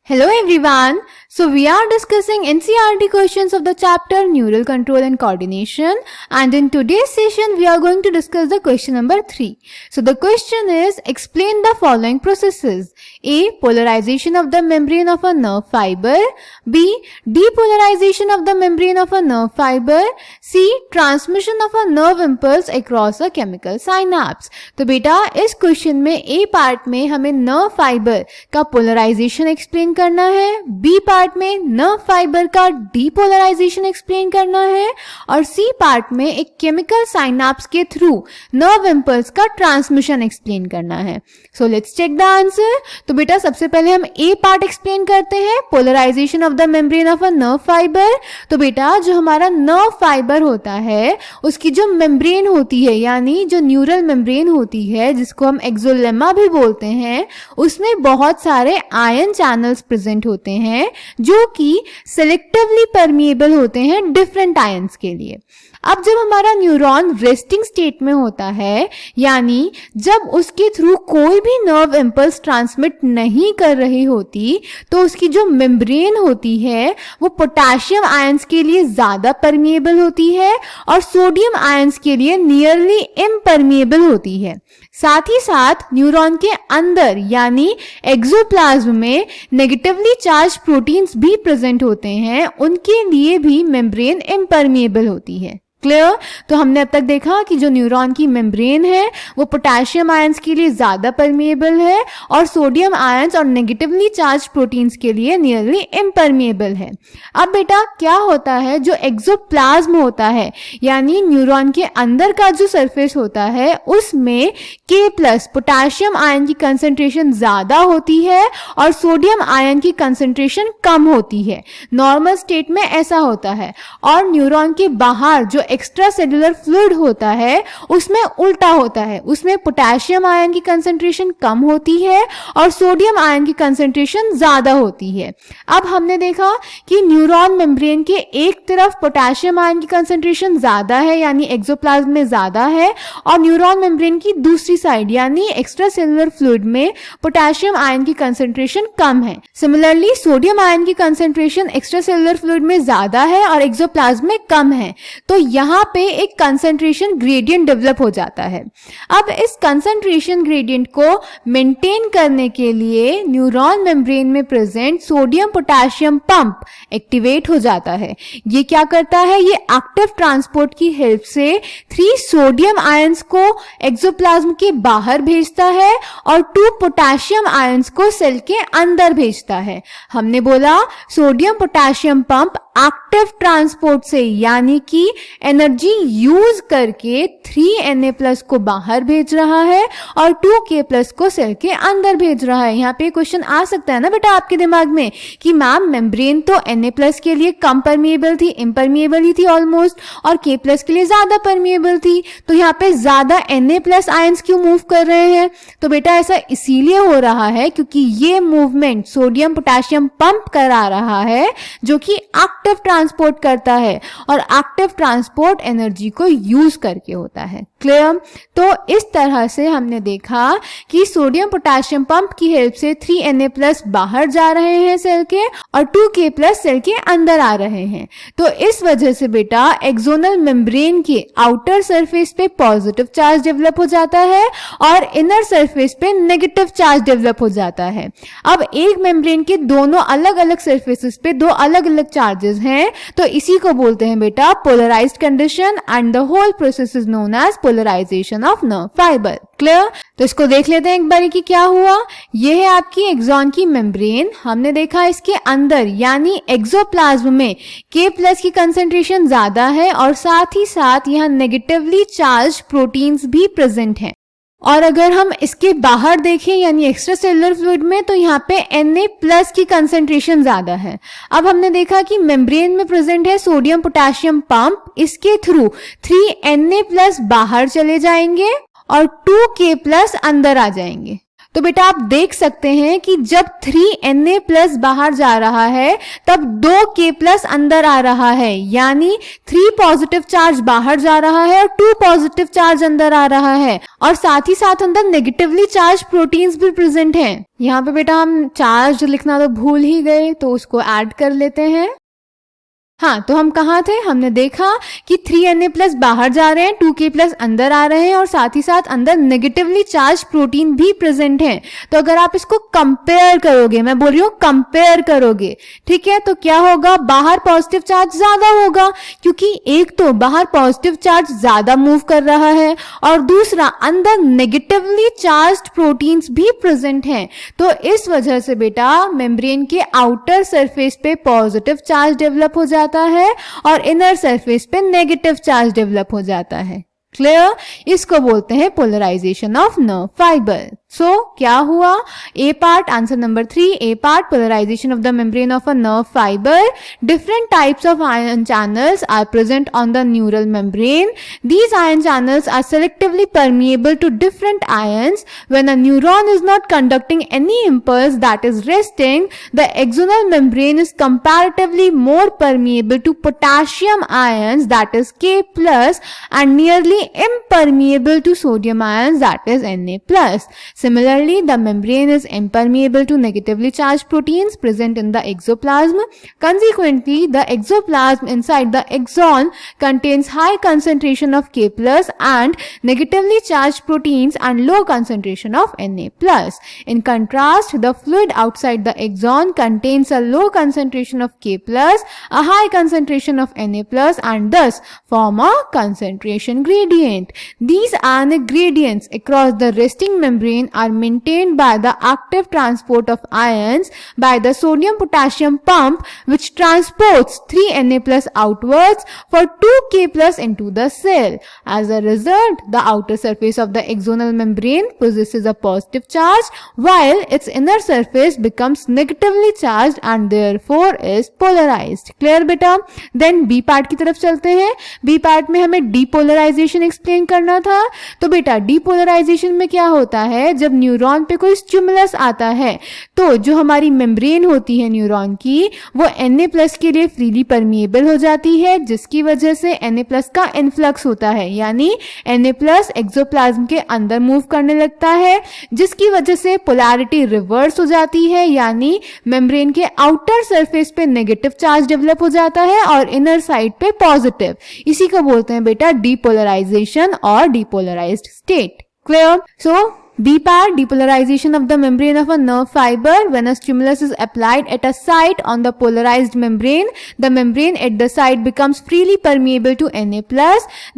Hello everyone. So we are discussing NCERT questions of the chapter Neural Control and Coordination, and in today's session we are going to discuss the question number 3. So the question is, explain the following processes. A. Polarization of the membrane of a nerve fiber. B. Depolarization of the membrane of a nerve fiber. C. Transmission of a nerve impulse across a chemical synapse. तो बेटा इस question में A part में हमें nerve fibre का polarisation explain करना है, B part में नर्व फाइबर का डीपोलराइजेशन एक्सप्लेन करना है और सी पार्ट में एक केमिकल साइनाप्स के थ्रू नर्व इंपल्स का ट्रांसमिशन एक्सप्लेन करना है. So let's check the answer. तो बेटा सबसे पहले हम ए पार्ट एक्सप्लेन करते हैं, polarisation of the membrane of a nerve fibre. तो बेटा जो हमारा नर्व फाइबर होता है उसकी जो मेम्ब्रेन होती है यानी जो न्यूरल मेम्ब्रेन होती है जिसको हम एक्सोलेमा भी बोलते हैं, उसमें बहुत सारे आयन चैनल्स प्रेजेंट होते हैं जो कि सेलेक्टिवली परमिएबल होते हैं डिफरेंट आयंस के लिए. अब जब हमारा न्यूरॉन रेस्टिंग स्टेट में होता है यानी जब उसके थ्रू कोई भी नर्व इंपल्स ट्रांसमिट नहीं कर रही होती तो उसकी जो मेम्ब्रेन होती है वो पोटेशियम आयंस के लिए ज्यादा परमिएबल होती है और सोडियम आयंस के लिए नियरली इम्परमिएबल होती है. साथ ही साथ न्यूरॉन के अंदर यानी एक्सोप्लाज्म में नेगेटिवली चार्ज प्रोटीन्स भी प्रेजेंट होते हैं, उनके लिए भी मेम्ब्रेन इम्परमिएबल होती है. क्लियर? तो हमने अब तक देखा कि जो न्यूरॉन की मेम्ब्रेन है वो पोटेशियम आयंस के लिए ज्यादा परमिएबल है और सोडियम आयंस और नेगेटिवली चार्ज प्रोटीन्स के लिए नियरली इम्परमिएबल है. अब बेटा क्या होता है, जो एक्सोप्लाज्म होता है यानी न्यूरॉन के अंदर का जो सरफेस होता है उसमें K+ पोटेशियम आयन की कंसेंट्रेशन ज्यादा होती है और सोडियम आयन की कंसेंट्रेशन कम होती है. नॉर्मल स्टेट में ऐसा होता है. और न्यूरॉन के बाहर जो एक्स्ट्रा सेलुलर फ्लूइड होता है उसमें उल्टा होता है, उसमें पोटेशियम आयन की कंसेंट्रेशन कम होती है और सोडियम आयन की कंसेंट्रेशन ज्यादा होती है. अब हमने देखा कि न्यूरॉन मेम्ब्रेन के एक तरफ पोटेशियम आयन की कंसेंट्रेशन ज्यादा है यानी एक्सोप्लाज्म में ज्यादा है और न्यूरॉन मेम्ब्रेन की दूसरी साइड यानी एक्स्ट्रा सेलुलर फ्लूइड में पोटेशियम आयन की कंसेंट्रेशन कम है. सिमिलरली सोडियम आयन की कंसेंट्रेशन एक्स्ट्रा सेलुलर फ्लूइड में ज्यादा है और एक्सोप्लाज्म में कम है. तो यहाँ पे एक कंसंट्रेशन ग्रेडियंट डेवलप हो जाता है. अब इस कंसंट्रेशन ग्रेडियंट को मेंटेन करने के लिए न्यूरॉन मेम्ब्रेन में present sodium potassium pump activate हो जाता है. ये क्या करता है, ये एक्टिव ट्रांसपोर्ट की हेल्प से 3 सोडियम आयंस को एक्सोप्लाज्म के बाहर भेजता है और 2 पोटेशियम आयंस को सेल के अंदर भेजता है. हमने बोला sodium potassium pump active transport से यानी कि एनर्जी यूज करके 3Na+ को बाहर भेज रहा है और 2K+ को सेल के अंदर भेज रहा है. यहाँ पे क्वेश्चन आ सकता है ना बेटा आपके दिमाग में कि मैम मेम्ब्रेन तो Na+ के लिए कम परमिएबल थी, इम्परमिएबल ही थी ऑलमोस्ट, और K+ के लिए ज्यादा परमिएबल थी, तो यहाँ पे ज्यादा Na+ आयंस क्यों मूव कर रहे हैं? तो बेटा ऐसा इसीलिए हो रहा है क्योंकि ये मूवमेंट सोडियम पोटेशियम पंप करा रहा है जो कि एक्टिव ट्रांसपोर्ट करता है और एक्टिव ट्रांसपोर्ट एनर्जी को यूज करके होता है. क्लियर? तो इस तरह से हमने देखा कि सोडियम पोटेशियम पंप की हेल्प से 3Na+ बाहर जा रहे हैं सेल के और 2K+ सेल के अंदर आ रहे हैं. तो इस वजह से बेटा एक्सोनल मेम्ब्रेन के आउटर सरफेस पे पॉजिटिव चार्ज डेवलप हो जाता है और इनर सरफेस पे नेगेटिव चार्ज डेवलप हो जाता है. अब एक मेम्ब्रेन के दोनों अलग अलग सरफेसेस पे 2 अलग अलग चार्जेस हैं, तो इसी को बोलते हैं बेटा polarised condition and the whole process is known as polarisation of nerve fibre. Clear? तो इसको देख लेते हैं एक बारी कि क्या हुआ. ये है आपकी एक्सॉन की मेम्ब्रेन. हमने देखा इसके अंदर यानी एक्सोप्लाज्म में K+ की कंसेंट्रेशन ज्यादा है और साथ ही साथ यहाँ नेगेटिवली चार्ज प्रोटीन्स भी प्रेजेंट हैं. और अगर हम इसके बाहर देखें यानी एक्स्ट्रा सेलुलर फ्लूइड में तो यहाँ पे Na+ की कंसेंट्रेशन ज्यादा है. अब हमने देखा कि मेम्ब्रेन में प्रेजेंट है सोडियम पोटेशियम पंप, इसके थ्रू 3Na+ बाहर चले जाएंगे और 2K+ अंदर आ जाएंगे. तो बेटा आप देख सकते हैं कि जब 3Na+ बाहर जा रहा है तब 2K+ अंदर आ रहा है, यानी 3 पॉजिटिव चार्ज बाहर जा रहा है और 2 पॉजिटिव चार्ज अंदर आ रहा है, और साथ ही साथ अंदर नेगेटिवली चार्ज प्रोटीन्स भी प्रेजेंट हैं। यहाँ पे बेटा हम चार्ज लिखना तो भूल ही गए, तो उसको ऐड कर लेते हैं। हाँ, तो हम कहाँ थे, हमने देखा कि 3Na+ बाहर जा रहे हैं, 2K+ अंदर आ रहे हैं और साथ ही साथ अंदर नेगेटिवली चार्ज प्रोटीन भी प्रेजेंट हैं। तो अगर आप इसको कंपेयर करोगे, मैं बोल रही हूँ कंपेयर करोगे, ठीक है, तो क्या होगा, बाहर पॉजिटिव चार्ज ज्यादा होगा, क्योंकि एक तो बाहर पॉजिटिव चार्ज ज्यादा मूव कर रहा है और दूसरा अंदर नेगेटिवली चार्ज प्रोटीन्स भी प्रेजेंट हैं। तो इस वजह से बेटा मेम्ब्रेन के आउटर सरफेस पे पॉजिटिव चार्ज डेवलप हो जाता है और इनर सरफेस पे नेगेटिव चार्ज डेवलप हो जाता है। क्लियर? इसको बोलते हैं polarisation of nerve fibre. So क्या हुआ, A part, answer number 3, A part, polarization of the membrane of a nerve fibre. Different types of ion channels are present on the neural membrane. These ion channels are selectively permeable to different ions. When a neuron is not conducting any impulse that is resting, the axonal membrane is comparatively more permeable to potassium ions, that is K+, and nearly impermeable to sodium ions, that is Na+. Similarly, the membrane is impermeable to negatively charged proteins present in the exoplasm. Consequently, the exoplasm inside the axon contains high concentration of K+ and negatively charged proteins and low concentration of Na+. In contrast, the fluid outside the axon contains a low concentration of K+, a high concentration of Na+, and thus form a concentration gradient. These ionic gradients across the resting membrane are maintained by the active transport of ions by the sodium-potassium pump, which transports 3Na+ outwards for 2K+ into the cell. As a result, the outer surface of the axonal membrane possesses a positive charge, while its inner surface becomes negatively charged and therefore is polarized. Clear बेटा? Then B part की तरफ चलते हैं. B part में हमें depolarization explain करना था. तो बेटा depolarization में क्या होता है, जब न्यूरॉन पे कोई स्टिमुलस आता है तो जो हमारी मेम्ब्रेन होती है न्यूरॉन की, वो Na+ के लिए फ्रीली परमिएबल हो जाती है, जिसकी वजह से Na+ का इन्फ्लक्स होता है, यानी Na+ एक्सोप्लाज्म के अंदर मूव करने लगता है, जिसकी वजह से पोलैरिटी रिवर्स हो जाती है, यानी मेम्ब्रेन के आउटर सरफेस पे नेगेटिव चार्ज डेवलप हो जाता है और इनर साइड पे पॉजिटिव. इसी को बोलते हैं बेटा डीपोलराइजेशन और depolarised state. Clear? So B part, depolarization of the membrane of a nerve fiber. When a stimulus is applied at a site on the polarized membrane, the membrane at the site becomes freely permeable to Na+.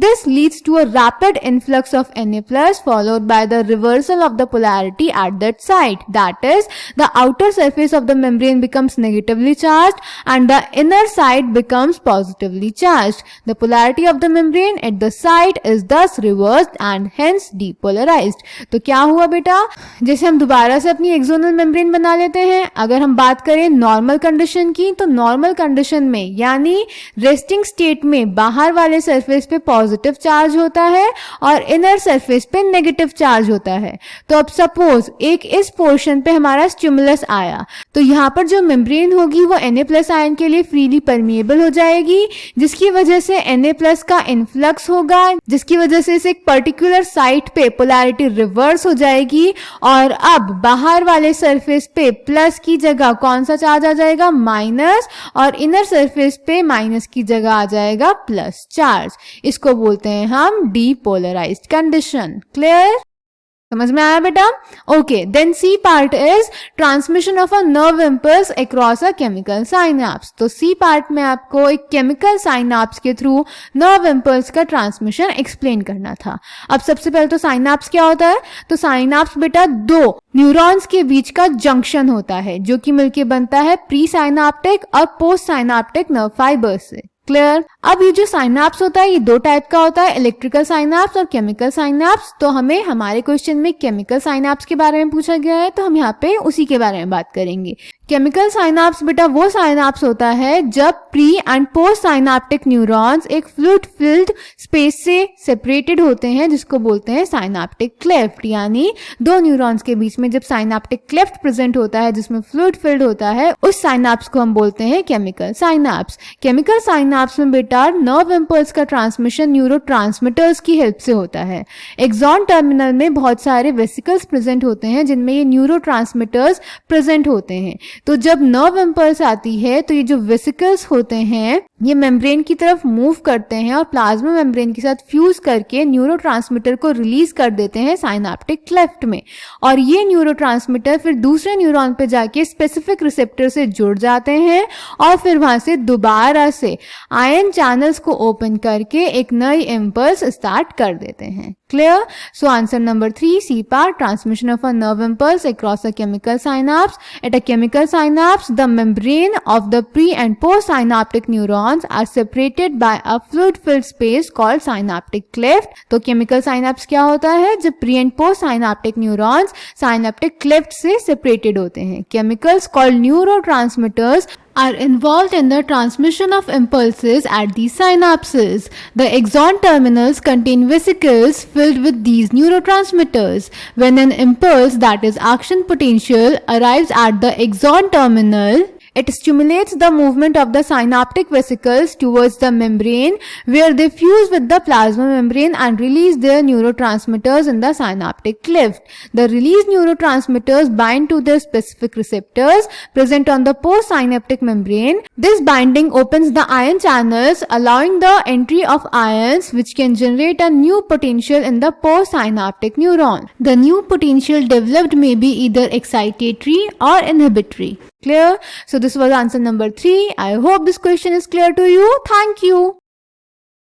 This leads to a rapid influx of Na+, followed by the reversal of the polarity at that site. That is, the outer surface of the membrane becomes negatively charged and the inner side becomes positively charged. The polarity of the membrane at the site is thus reversed and hence depolarized. तो क्या हुआ बेटा, जैसे हम दोबारा से अपनी axonal membrane बना लेते हैं. अगर हम बात करें नॉर्मल कंडीशन की, तो नॉर्मल कंडीशन में यानी रेस्टिंग स्टेट में बाहर वाले सरफेस पे पॉजिटिव चार्ज होता है और इनर सरफेस पे नेगेटिव चार्ज होता है. तो अब सपोज एक इस पोर्शन पे हमारा स्टिमुलस आया, तो यहाँ पर जो मेम्ब्रेन होगी वो Na+ आयन के लिए फ्रीली परमिएबल हो जाएगी, जिसकी वजह से Na+ का इन्फ्लक्स होगा, जिसकी वजह से इस एक पर्टिकुलर साइट पे पोलैरिटी रिवर्स हो जाएगी और अब बाहर वाले सरफेस पे प्लस की जगह कौन सा चार्ज आ जाएगा, माइनस, और इनर सरफेस पे माइनस की जगह आ जाएगा प्लस चार्ज. इसको बोलते हैं हम डीपोलराइज्ड कंडीशन. क्लियर? समझ में आया बेटा? Okay, then C part is transmission of a nerve impulse across a chemical synapse. तो सी पार्ट में आपको एक केमिकल साइनाप्स के थ्रू नर्व इम्पल्स का ट्रांसमिशन एक्सप्लेन करना था. अब सबसे पहले तो साइनाप्स क्या होता है, तो साइनाप्स बेटा दो न्यूरॉन्स के बीच का जंक्शन होता है जो कि मिलके बनता है प्री साइनाप्टिक और पोस्ट साइनाप्टिक नर्व फाइबर से. क्लियर? अब ये जो साइनाप्स होता है ये दो टाइप का होता है, इलेक्ट्रिकल साइनाप्स और केमिकल साइनाप्स. तो हमें हमारे क्वेश्चन में केमिकल साइनाप्स के बारे में पूछा गया है, तो हम यहाँ पे उसी के बारे में बात करेंगे. केमिकल साइनाप्स बेटा वो साइनाप्स होता है जब pre and post synaptic neurons एक फ्लूइड फिल्ड स्पेस से सेपरेटेड होते हैं, जिसको बोलते हैं साइनाप्टिक क्लेफ्ट। यानी दो न्यूरॉन्स के बीच में जब साइनाप्टिक क्लेफ्ट प्रेजेंट होता है जिसमें फ्लूइड फिल्ड होता है, उस साइनाप्स को हम बोलते हैं केमिकल साइनाप्स। केमिकल साइनाप्स में बेटा नर्व इम्पल्स का ट्रांसमिशन न्यूरोट्रांसमीटर्स की हेल्प से होता है। एक्सॉन टर्मिनल में बहुत सारे वेसिकल्स प्रेजेंट होते हैं जिनमें ये न्यूरोट्रांसमीटर्स प्रेजेंट होते हैं। तो जब नर्व इम्पल्स आती है तो ये जो वेसिकल्स होते हैं ये मेम्ब्रेन की तरफ मूव करते हैं और प्लाज्मा मेम्ब्रेन के साथ फ्यूज करके न्यूरोट्रांसमीटर को रिलीज कर देते हैं साइनाप्टिक क्लेफ्ट में, और ये न्यूरोट्रांसमीटर फिर दूसरे न्यूरॉन पे जाके स्पेसिफिक रिसेप्टर से जुड़ जाते हैं और फिर वहां से दोबारा से आयन चैनल्स को ओपन करके एक नई इम्पल्स स्टार्ट कर देते हैं। Clear? So answer number 3, C part, transmission of a nerve impulse across a chemical synapse. At a chemical synapse, the membrane of the pre and post synaptic neurons are separated by a fluid filled space called synaptic cleft. तो chemical synapse क्या होता है? जब pre and post synaptic neurons synaptic cleft से separated होते हैं. Chemicals called neurotransmitters are involved in the transmission of impulses at these synapses. The axon terminals contain vesicles filled with these neurotransmitters. When an impulse, that is action potential, arrives at the axon terminal, it stimulates the movement of the synaptic vesicles towards the membrane where they fuse with the plasma membrane and release their neurotransmitters in the synaptic cleft. The released neurotransmitters bind to their specific receptors present on the postsynaptic membrane. This binding opens the ion channels, allowing the entry of ions which can generate a new potential in the postsynaptic neuron. The new potential developed may be either excitatory or inhibitory. Clear? So this was answer number 3. I hope this question is clear to you. Thank you.